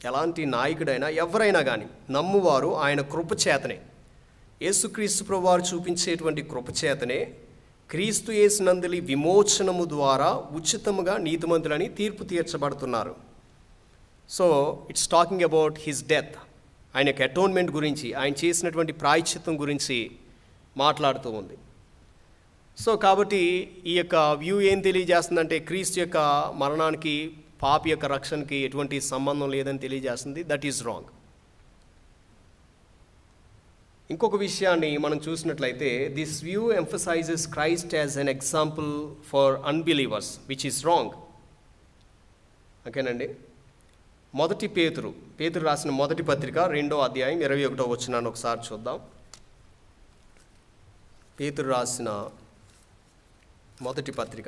ఎలాంటి నాయకుడైనా, ఎవరైనా కానీ నమ్మువారు ఆయన కృపచేతనే, యేసుక్రీస్తు ప్రభువారు చూపించేటువంటి కృపచేతనే క్రీస్తు యేసునందులి విమోచనము ద్వారా ఉచితముగా నీతిమంతులని తీర్పు తీర్చబడుతున్నారు. So it's talking about his death, ఆయన యొక్క అటోన్మెంట్ గురించి, ఆయన చేసినటువంటి ప్రాయశ్చిత్తం గురించి మాట్లాడుతూ ఉంది. సో కాబట్టి ఈ యొక్క వ్యూ ఏం తెలియజేస్తుందంటే క్రీస్తు యొక్క మరణానికి పాపి యొక్క రక్షణకి ఎటువంటి సంబంధం లేదని తెలియజేస్తుంది. That is wrong. ఇంకొక విషయాన్ని మనం చూసినట్లయితే this view emphasises Christ as an example for unbelievers which is wrong. ఓకేనండి. పేతురు రాసిన మొదటి పత్రిక 2వ అధ్యాయం 21వ వచనాన్ని ఒకసారి చూద్దాం. పేతురు రాసిన మొదటి పత్రిక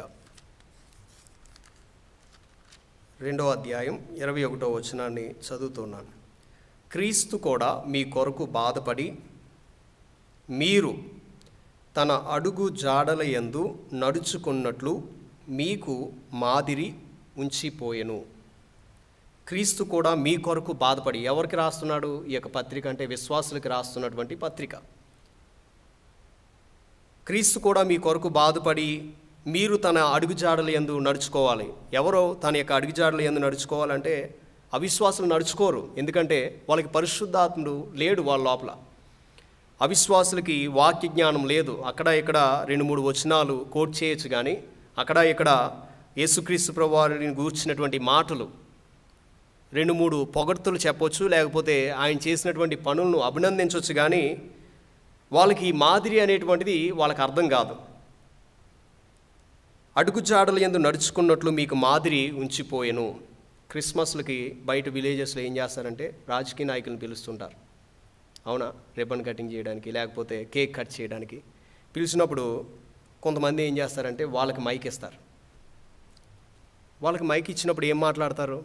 2వ అధ్యాయం 21వ వచనాన్ని చదువుతున్నాను. క్రీస్తు కూడా మీ కొరకు బాధపడి మీరు తన అడుగు జాడల యందు నడుచుకున్నట్లు మీకు మాదిరి ఉంచిపోయెను. క్రీస్తు కూడా మీ కొరకు బాధపడి, ఎవరికి రాస్తున్నాడు ఈ యొక్క పత్రిక అంటే విశ్వాసులకు రాస్తున్నటువంటి పత్రిక. క్రీస్తు కూడా మీ కొరకు బాధపడి మీరు తన అడుగుజాడల యందు నడుచుకోవాలి. ఎవరో తన యొక్క అడుగుజాడల యందు నడుచుకోవాలంటే అవిశ్వాసులు నడుచుకోరు. ఎందుకంటే వాళ్ళకి పరిశుద్ధాత్ముడు లేడు వాళ్ళ లోపల. అవిశ్వాసులకి వాక్య జ్ఞానం లేదు. అక్కడ ఇక్కడ 2-3 వచనాలు కోట్ చేయొచ్చు, కానీ అక్కడ ఇక్కడ యేసుక్రీస్తు ప్రభువారిని గూర్చినటువంటి మాటలు 2-3 పొగడ్తలు చెప్పొచ్చు, లేకపోతే ఆయన చేసినటువంటి పనులను అభినందించవచ్చు, కానీ వాళ్ళకి మాదిరి అనేటువంటిది వాళ్ళకి అర్థం కాదు. అడుగుజాడల యందు నడుచుకున్నట్లు మీకు మాదిరి ఉంచిపోయెను. క్రిస్మస్లకి బయట విలేజెస్లో ఏం చేస్తారంటే రాజకీయ నాయకులను పిలుస్తుంటారు, అవునా, రిబ్బన్ కటింగ్ చేయడానికి, లేకపోతే కేక్ కట్ చేయడానికి పిలిచినప్పుడు కొంతమంది ఏం చేస్తారంటే వాళ్ళకి మైక్ ఇస్తారు. వాళ్ళకి మైక్ ఇచ్చినప్పుడు ఏం మాట్లాడతారు?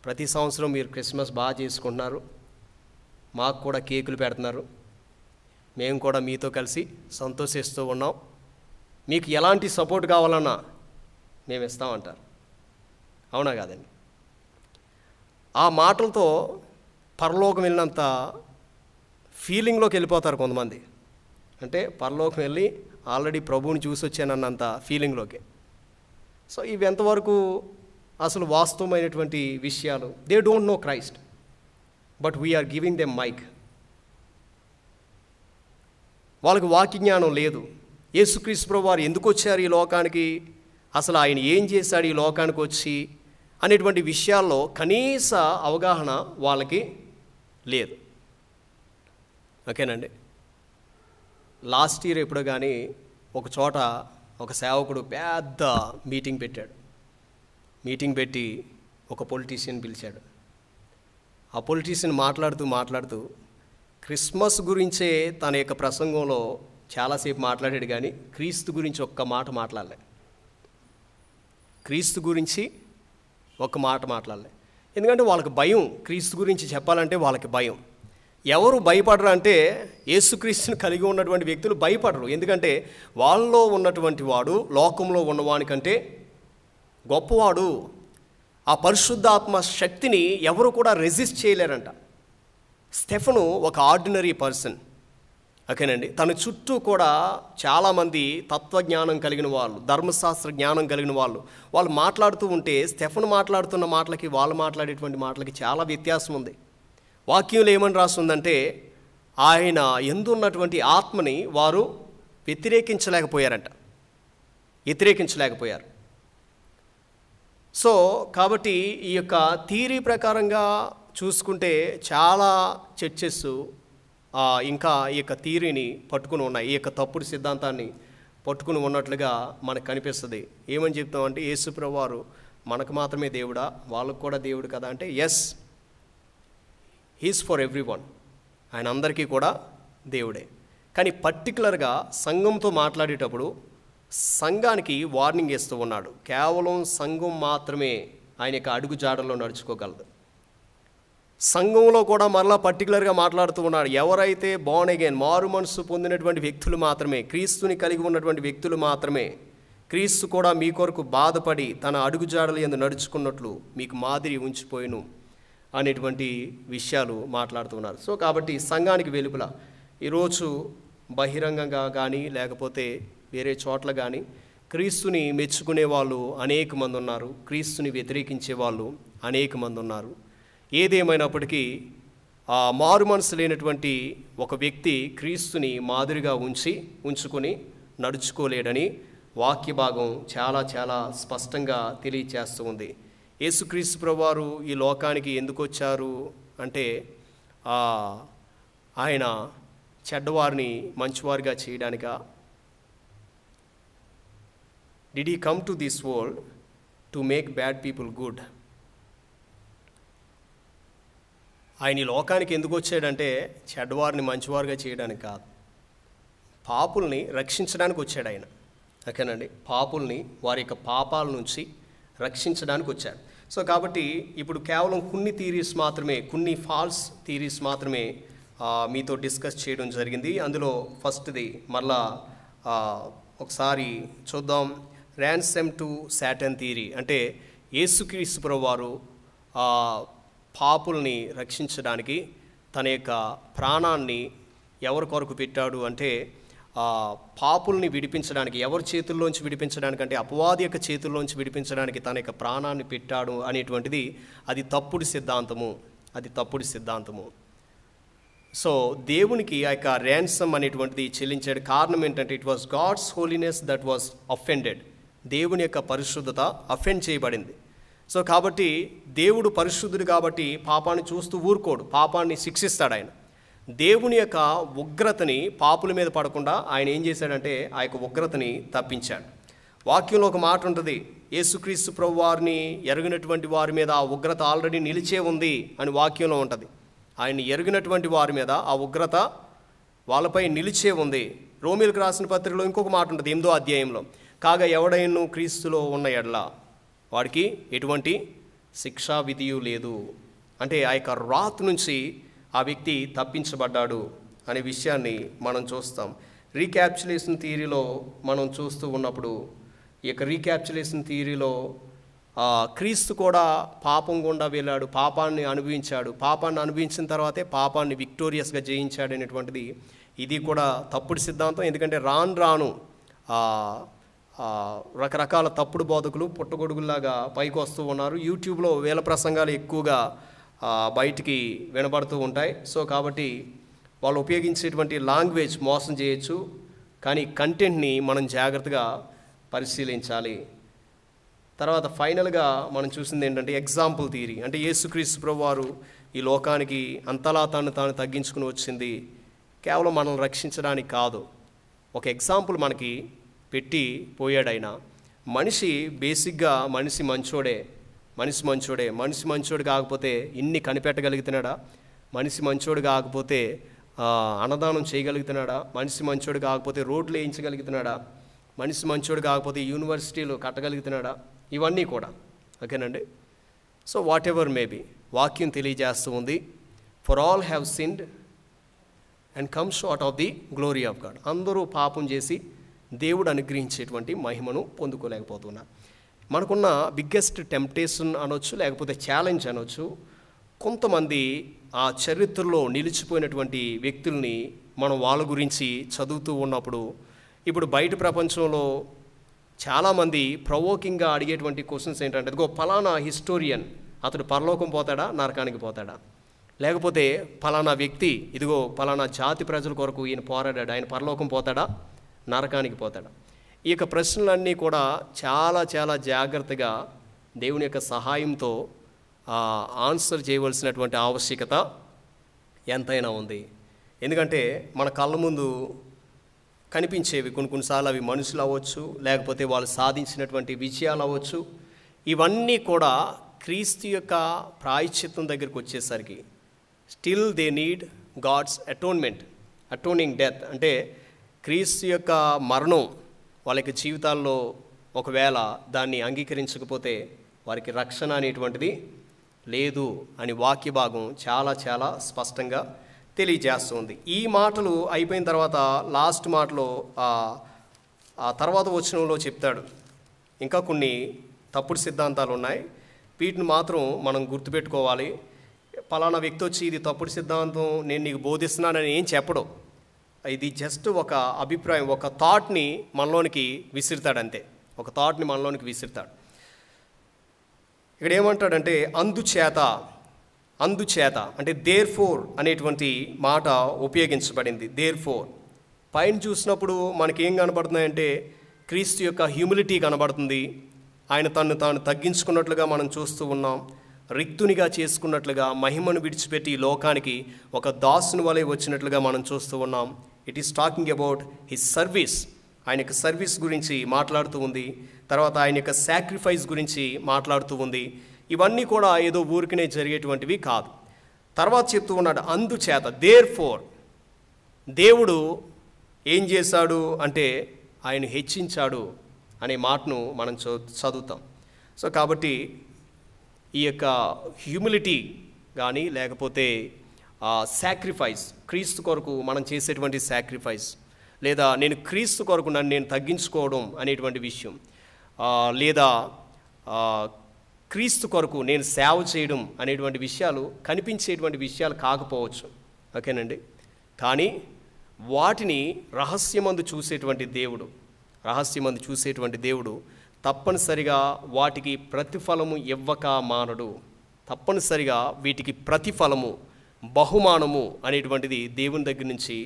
ప్రతి సంవత్సరం మీరు క్రిస్మస్ బాగా చేసుకుంటున్నారు, మాకు కూడా కేకులు పెడుతున్నారు, మేము కూడా మీతో కలిసి సంతోషిస్తూ ఉన్నాం, మీకు ఎలాంటి సపోర్ట్ కావాలన్నా మేము ఇస్తామంటారు. అవునా కాదండి? ఆ మాటలతో పరలోకం వెళ్ళినంత ఫీలింగ్లోకి వెళ్ళిపోతారు కొంతమంది. అంటే పరలోకం వెళ్ళి ఆల్రెడీ ప్రభువుని చూసి వచ్చానన్నంత ఫీలింగ్లోకి. సో ఇవి ఎంతవరకు అసలు వాస్తవమైనటువంటి విషయాలు? They don't know Christ, but we are giving them mic. వాళ్ళకి వాక్య జ్ఞానం లేదు. యేసుక్రీస్తు ప్రభువు వారు ఎందుకు వచ్చారు ఈ లోకానికి, అసలు ఆయన ఏం చేశాడు ఈ లోకానికి వచ్చి అనేటువంటి విషయాల్లో కనీస అవగాహన వాళ్ళకి లేదు. ఓకేనండి. లాస్ట్ ఇయర్ ఎప్పుడో కానీ ఒక చోట ఒక సేవకుడు పెద్ద మీటింగ్ పెట్టాడు. మీటింగ్ పెట్టి ఒక పొలిటీషియన్ పిలిచాడు. ఆ పొలిటీషియన్ మాట్లాడుతూ క్రిస్మస్ గురించే తన యొక్క ప్రసంగంలో చాలాసేపు మాట్లాడాడు, కానీ క్రీస్తు గురించి ఒక్క మాట మాట్లాడలే. క్రీస్తు గురించి ఒక్క మాట మాట్లాడలే. ఎందుకంటే వాళ్ళకి భయం. క్రీస్తు గురించి చెప్పాలంటే వాళ్ళకి భయం. ఎవరు భయపడరు అంటే యేసుక్రీస్తుని కలిగి ఉన్నటువంటి వ్యక్తులు భయపడరు. ఎందుకంటే వాళ్ళలో ఉన్నటువంటి వాడు లోకంలో ఉన్నవానికంటే గొప్పవాడు. ఆ పరిశుద్ధాత్మ శక్తిని ఎవరు కూడా రెసిస్ట్ చేయలేరంట. స్టెఫను ఒక ఆర్డినరీ పర్సన్. ఓకేనండి. తన చుట్టూ కూడా చాలామంది తత్వజ్ఞానం కలిగిన వాళ్ళు, ధర్మశాస్త్ర జ్ఞానం కలిగిన వాళ్ళు మాట్లాడుతూ ఉంటే స్టెఫను మాట్లాడుతున్న మాటలకి వాళ్ళు మాట్లాడేటువంటి మాటలకి చాలా వ్యత్యాసం ఉంది. వాక్యంలో ఏమని రాస్తుందంటే ఆయన ఎందున్నటువంటి ఆత్మని వారు వ్యతిరేకించలేకపోయారు. సో కాబట్టి ఈ యొక్క థియరీ ప్రకారంగా చూసుకుంటే చాలా చర్చెస్ ఇంకా ఈ యొక్క థియరీని పట్టుకుని ఉన్నాయి, ఈ యొక్క తప్పుడు సిద్ధాంతాన్ని పట్టుకుని ఉన్నట్లుగా మనకు కనిపిస్తుంది. ఏమని చెప్తామంటే యేసుప్రభువు వారు మనకు మాత్రమే దేవుడా, వాళ్ళకు కూడా దేవుడు కదా అంటే yes, he's for every one, ఆయన అందరికీ కూడా దేవుడే. కానీ పర్టికులర్గా సంఘంతో మాట్లాడేటప్పుడు సంఘానికి వార్నింగ్ ఇస్తూ ఉన్నాడు. కేవలం సంఘం మాత్రమే ఆయన యొక్క అడుగు జాడల్లో నడుచుకోగలదు. సంఘంలో కూడా మరలా పర్టికులర్గా మాట్లాడుతూ ఉన్నాడు. ఎవరైతే బోర్న్ అగైన్, మారు మనసు పొందినటువంటి వ్యక్తులు మాత్రమే, క్రీస్తుని కలిగి ఉన్నటువంటి వ్యక్తులు మాత్రమే, క్రీస్తు కూడా మీ కొరకు బాధపడి తన అడుగు జాడలు యందు నడుచుకున్నట్లు మీకు మాదిరి ఉంచిపోయిను అనేటువంటి విషయాలు మాట్లాడుతున్నారు. సో కాబట్టి సంఘానికి వెలుపల ఈరోజు బహిరంగంగా కానీ లేకపోతే వేరే చోట్ల కానీ క్రీస్తుని మెచ్చుకునే వాళ్ళు అనేక మంది ఉన్నారు, క్రీస్తుని వ్యతిరేకించే వాళ్ళు అనేక మంది ఉన్నారు. ఏదేమైనప్పటికీ మారు మనసు లేనటువంటి ఒక వ్యక్తి క్రీస్తుని మాదిరిగా ఉంచుకొని నడుచుకోలేడని వాక్య భాగం చాలా చాలా స్పష్టంగా తెలియచేస్తూ ఉంది. యేసుక్రీస్తు ప్రభువారు ఈ లోకానికి ఎందుకు వచ్చారు అంటే ఆయన చెడ్డవారిని మంచివారిగా చేయడానికా? Did he come to this world to make bad people good? ఆయన ఈ లోకానికి ఎందుకు వచ్చాడంటే చెడ్డవారిని మంచివారుగా చేయడానికి కాదు, పాపుల్ని రక్షించడానికి వచ్చాడు ఆయన. ఓకేనండి, పాపుల్ని వారి యొక్క పాపాల నుంచి రక్షించడానికి వచ్చాడు. సో కాబట్టి ఇప్పుడు కేవలం కొన్ని థీరీస్ మాత్రమే, కొన్ని ఫాల్స్ థీరీస్ మాత్రమే మీతో డిస్కస్ చేయడం జరిగింది. అందులో ఫస్ట్ది మళ్ళా ఒకసారి చూద్దాం. ర్యాన్సమ్ టు సాటన్ థియరీ అంటే యేసుక్రీస్తు ప్రభువారు పాపుల్ని రక్షించడానికి తన యొక్క ప్రాణాన్ని ఎవరి కొరకు పెట్టాడు అంటే పాపుల్ని విడిపించడానికి, ఎవరి చేతుల్లోంచి విడిపించడానికి అంటే అపవాది యొక్క చేతుల్లోంచి విడిపించడానికి తన యొక్క ప్రాణాన్ని పెట్టాడు అనేటువంటిది అది తప్పుడు సిద్ధాంతము. సో దేవునికి ఆ యొక్క ర్యాన్సమ్ అనేటువంటిది చెల్లించాడు. కారణం ఏంటంటే it was God's holiness that was offended. దేవుని యొక్క పరిశుద్ధత అఫెండ్ చేయబడింది. సో కాబట్టి దేవుడు పరిశుద్ధుడు కాబట్టి పాపాన్ని చూస్తూ ఊరుకోడు, పాపాన్ని శిక్షిస్తాడు ఆయన. దేవుని యొక్క ఉగ్రతని పాపుల మీద పడకుండా ఆయన ఏం చేశాడంటే ఆ యొక్క ఉగ్రతని తప్పించాడు. వాక్యంలో ఒక మాట ఉంటుంది, యేసుక్రీస్తు ప్రభువారిని ఎరిగినటువంటి వారి మీద ఆ ఉగ్రత ఆల్రెడీ నిలిచే ఉంది అని వాక్యంలో ఉంటుంది. ఆయన్ని ఎరిగినటువంటి వారి మీద ఆ ఉగ్రత వాళ్ళపై నిలిచే ఉంది. రోమీలకు రాసిన పత్రికలో ఇంకొక మాట ఉంటుంది 8వ అధ్యాయంలో, కాగా ఎవడైనా క్రీస్తులో ఉన్న ఎడల వాడికి ఎటువంటి శిక్షా విధియు లేదు. అంటే ఆ యొక్క రాత్ నుంచి ఆ వ్యక్తి తప్పించబడ్డాడు అనే విషయాన్ని మనం చూస్తాం. రీక్యాప్చులేషన్ థియరీలో మనం చూస్తూ ఉన్నప్పుడు ఈ యొక్క రీక్యాప్చులేషన్ థియరీలో క్రీస్తు కూడా పాపం గుండా వెళ్ళాడు, పాపాన్ని అనుభవించాడు, పాపాన్ని అనుభవించిన తర్వాతే పాపాన్ని విక్టోరియస్గా జయించాడు అనేటువంటిది ఇది కూడా తప్పుడు సిద్ధాంతం. ఎందుకంటే రాను రకరకాల తప్పుడు బోధకులు పుట్టగొడుగుల్లాగా పైకి వస్తూ ఉన్నారు. యూట్యూబ్లో వేల ప్రసంగాలు ఎక్కువగా బయటికి వినబడుతూ ఉంటాయి. సో కాబట్టి వాళ్ళు ఉపయోగించేటువంటి లాంగ్వేజ్ మోసం చేయొచ్చు, కానీ కంటెంట్ని మనం జాగ్రత్తగా పరిశీలించాలి. తర్వాత ఫైనల్గా మనం చూసింది ఏంటంటే ఎగ్జాంపుల్ థియరీ. అంటే యేసుక్రీస్తు ప్రభువారు ఈ లోకానికి అంతలా తాను తగ్గించుకుని వచ్చింది కేవలం మనల్ని రక్షించడానికి కాదు, ఒక ఎగ్జాంపుల్ మనకి పెట్టి పోయాడు ఆయన. మనిషి బేసిక్గా మనిషి మంచోడే. మనిషి మంచోడు కాకపోతే ఇన్ని కనిపెట్టగలుగుతున్నాడా? మనిషి మంచోడు కాకపోతే అన్నదానం చేయగలుగుతున్నాడా? మనిషి మంచోడు కాకపోతే రోడ్లు వేయించగలుగుతున్నాడా? మనిషి మంచోడు కాకపోతే యూనివర్సిటీలు కట్టగలుగుతున్నాడా? ఇవన్నీ కూడా ఓకేనండి. సో వాట్ ఎవర్ మేబీ వాక్యం తెలియజేస్తూ ఉంది, for all have sinned and come short of the glory of God. అందరూ పాపం చేసి దేవుడు అనుగ్రహించేటువంటి మహిమను పొందుకోలేకపోతున్నారు. మనకున్న బిగ్గెస్ట్ టెంప్టేషన్ అనొచ్చు, లేకపోతే ఛాలెంజ్ అనొచ్చు. కొంతమంది ఆ చరిత్రలో నిలిచిపోయినటువంటి వ్యక్తుల్ని మనం వాళ్ళ గురించి చదువుతూ ఉన్నప్పుడు ఇప్పుడు బయట ప్రపంచంలో చాలామంది ప్రవోకింగ్గా అడిగేటువంటి క్వశ్చన్స్ ఏంటంటే, ఇదిగో ఫలానా హిస్టోరియన్ అతడు పరలోకం పోతాడా, నరకానికి పోతాడా? లేకపోతే ఫలానా వ్యక్తి ఇదిగో ఫలానా జాతి ప్రజల కొరకు ఈయన పోరాడాడు, ఆయన పరలోకం పోతాడా, నరకానికి పోతాడా? ఈ యొక్క ప్రశ్నలన్నీ కూడా చాలా చాలా జాగ్రత్తగా దేవుని యొక్క సహాయంతో ఆన్సర్ చేయవలసినటువంటి ఆవశ్యకత ఎంతైనా ఉంది. ఎందుకంటే మన కళ్ళ ముందు కనిపించేవి కొన్నిసార్లు అవి మనుషులు అవ్వచ్చు, లేకపోతే వాళ్ళు సాధించినటువంటి విజయాలు అవ్వచ్చు. ఇవన్నీ కూడా క్రీస్తు యొక్క ప్రాయశ్చిత్తం దగ్గరికి వచ్చేసరికి, still they need God's atoning death. అంటే క్రీస్తు యొక్క మరణం వాళ్ళకి జీవితాల్లో ఒకవేళ దాన్ని అంగీకరించకపోతే వారికి రక్షణ అనేటువంటిది లేదు అని వాక్య భాగం చాలా చాలా స్పష్టంగా తెలియజేస్తుంది. ఈ మాటలు అయిపోయిన తర్వాత లాస్ట్ మాటలో ఆ తర్వాత వచనంలో చెప్తాడు, ఇంకా కొన్ని తప్పుడు సిద్ధాంతాలు ఉన్నాయి, వీటిని మాత్రం మనం గుర్తుపెట్టుకోవాలి. పలానా వ్యక్తి వచ్చి ఇది తప్పుడు సిద్ధాంతం నేను నీకు బోధిస్తున్నానని ఏం చెప్పడు. ఇది జస్ట్ ఒక అభిప్రాయం, ఒక థాట్ని మనలోనికి విసిరుతాడు అంతే. ఒక థాట్ని మనలోనికి విసిరుతాడు. ఇక్కడ ఏమంటాడంటే అందుచేత అంటే దేర్ ఫోర్ అనేటువంటి మాట ఉపయోగించబడింది. దేర్ ఫోర్ పైన చూసినప్పుడు మనకి ఏం కనబడుతున్నాయంటే క్రీస్తు యొక్క హ్యూమిలిటీ కనబడుతుంది. ఆయన తను తాను తగ్గించుకున్నట్లుగా మనం చూస్తూ ఉన్నాం. రిక్తునిగా చేసుకున్నట్లుగా మహిమను విడిచిపెట్టి ఈ లోకానికి ఒక దాసుని వలె వచ్చినట్లుగా మనం చూస్తూ ఉన్నాం. It is talking about his service. ఆయన యొక్క సర్వీస్ గురించి మాట్లాడుతూ ఉంది. తర్వాత ఆయన యొక్క సాక్రిఫైస్ గురించి మాట్లాడుతూ ఉంది. ఇవన్నీ కూడా ఏదో ఊరికనే జరిగేటువంటివి కాదు. తర్వాత చెప్తూ ఉన్నాడు అందుచేత, దేర్ ఫోర్ దేవుడు ఏం చేశాడు అంటే ఆయన హెచ్చించాడు అనే మాటను మనం చదువుతాం. సో కాబట్టి ఈ యొక్క హ్యూమిలిటీ కానీ లేకపోతే సాక్రిఫైస్, క్రీస్తు కొరకు మనం చేసేటువంటి సాక్రిఫైస్, లేదా నేను క్రీస్తు కొరకు నన్ను నేను తగ్గించుకోవడం అనేటువంటి విషయం, లేదా క్రీస్తు కొరకు నేను సేవ చేయడం అనేటువంటి విషయాలు కనిపించేటువంటి విషయాలు కాకపోవచ్చు, ఓకేనండి. కానీ వాటిని రహస్యమందు చూసేటువంటి దేవుడు తప్పనిసరిగా వాటికి ప్రతిఫలము ఇవ్వక మానడు. తప్పనిసరిగా వీటికి ప్రతిఫలము, బహుమానము అనేటువంటిది దేవుని దగ్గర నుంచి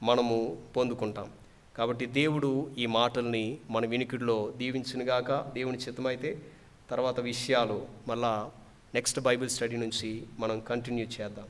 మనము పొందుకుంటాం. కాబట్టి దేవుడు ఈ మాటల్ని మన వినికిడిలో దీవించునుగాక. దేవుని చిత్తమైతే తర్వాత విషయాలు మళ్ళా నెక్స్ట్ బైబిల్ స్టడీ నుంచి మనం కంటిన్యూ చేద్దాం.